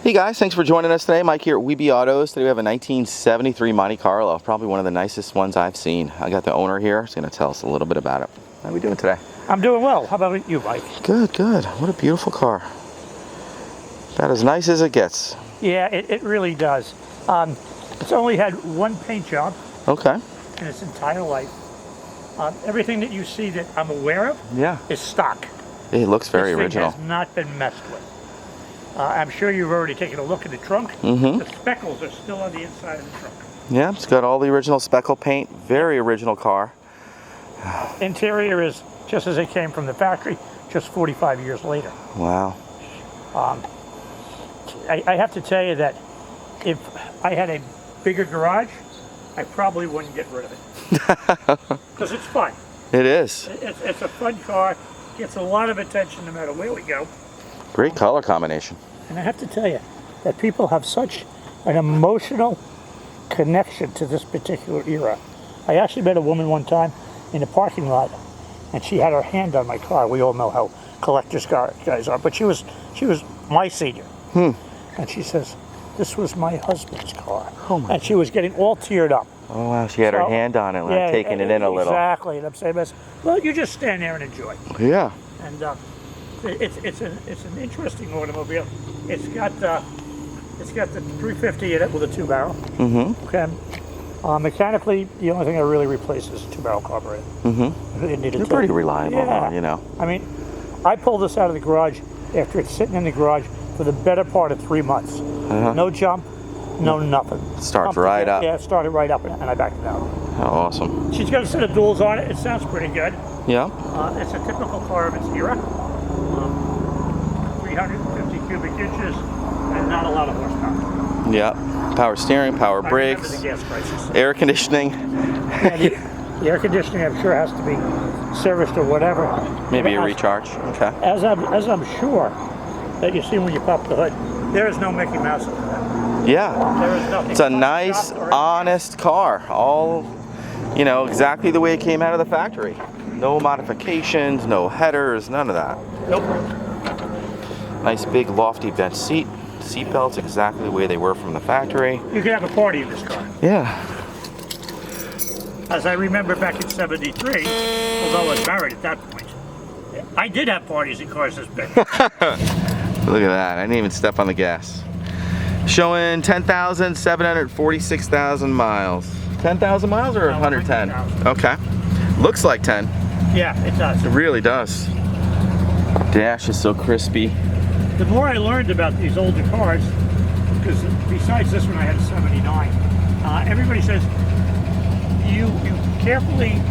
Hey guys, thanks for joining us today. Mike here at WeBe Autos. Today we have a 1973 Monte Carlo, probably one of the nicest ones I've seen. I got the owner here. He's going to tell us a little bit about it. How are we doing today? I'm doing well. How about you, Mike? Good, good. What a beautiful car. About as nice as it gets. Yeah, it really does. It's only had one paint job Okay. in its entire life. Everything that you see that I'm aware of is stock. It looks very original. This thing has not been messed with. I'm sure you've already taken a look at the trunk. The speckles are still on the inside of the trunk. Yeah, it's got all the original speckle paint. Very original car. Interior is just as it came from the factory, just 45 years later. Wow. I have to tell you that if I had a bigger garage, I probably wouldn't get rid of it. Because it's fun. It is. It's a fun car. Gets a lot of attention no matter where we go. Great color combination. And I have to tell you that people have such an emotional connection to this particular era. I actually met a woman one time in the parking lot, and she had her hand on my car. We all know how collectors guys are, but she was my senior. And she says, "This was my husband's car." Oh my. And she was getting all teared up. Oh wow, she had her hand on it, like taking it in a little. Exactly. And I'm saying, well, you just stand there and enjoy. Yeah. And it's an interesting automobile. It's got the 350 in it with a 2-barrel. Okay. Mechanically, the only thing I really replaced is a 2-barrel carburetor. You're pretty reliable, you know. I mean, I pulled this out of the garage after it's sitting in the garage for the better part of 3 months. No jump, no nothing. Starts right up. Yeah, it started right up, and I backed it out. Oh, awesome. She's got a set of duals on it. It sounds pretty good. Yeah. It's a typical car of its era. 350 cubic inches and not a lot of horsepower. Yeah. Power steering, power brakes, the gas prices. air conditioning. The air conditioning, I'm sure, has to be serviced or whatever. Maybe a recharge. Okay. As I'm sure that you see when you pop the hood, there is no Mickey Mouse in that. Yeah. There is nothing. It's a nice, honest car. All, you know, exactly the way it came out of the factory. No modifications, no headers, none of that. Nope. Nice big lofty bench seat. Seat belts exactly the way they were from the factory. You could have a party in this car. Yeah. As I remember back in '73, although I was married at that point, I did have parties in cars this big. Look at that. I didn't even step on the gas. Showing 10,746,000 miles. 10,000 miles or 110? 100,000. Okay. Looks like 10. Yeah, it does. It really does. Dash is so crispy. The more I learned about these older cars, because besides this one I had a '79, everybody says you carefully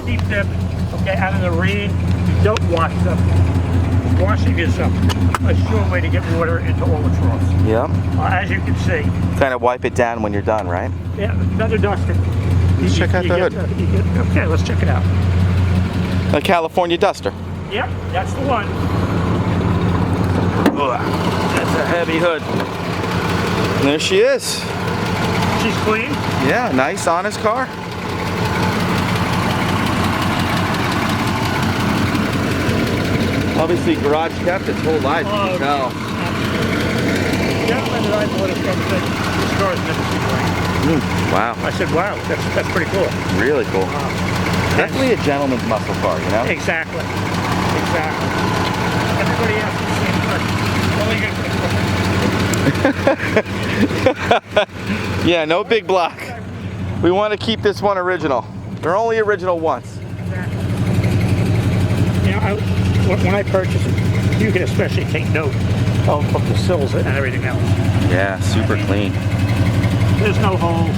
keep them out of the rain. You don't wash them. Washing is a sure way to get water into all the troughs. Yep. As you can see. Kind of wipe it down when you're done, right? Yeah, another duster. Let's check out the hood. Okay, let's check it out. A California Duster. Yep, that's the one. Ugh, that's a heavy hood. And there she is. She's clean. Yeah, nice, honest car. Obviously, garage kept its whole life, you can tell. The gentleman that I bought it from said, this car has never seen rain. Wow. I said, wow, that's pretty cool. Really cool. Definitely a gentleman's muscle car, you know? Exactly. Exactly. Everybody asks the same question. Yeah, no big block. We want to keep this one original. They're only original once. Exactly. You know, when I purchased it, you can especially take note of the sills and everything else. Yeah, super clean. There's no holes.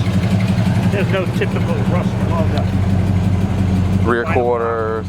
There's no typical rust logo. Rear quarters.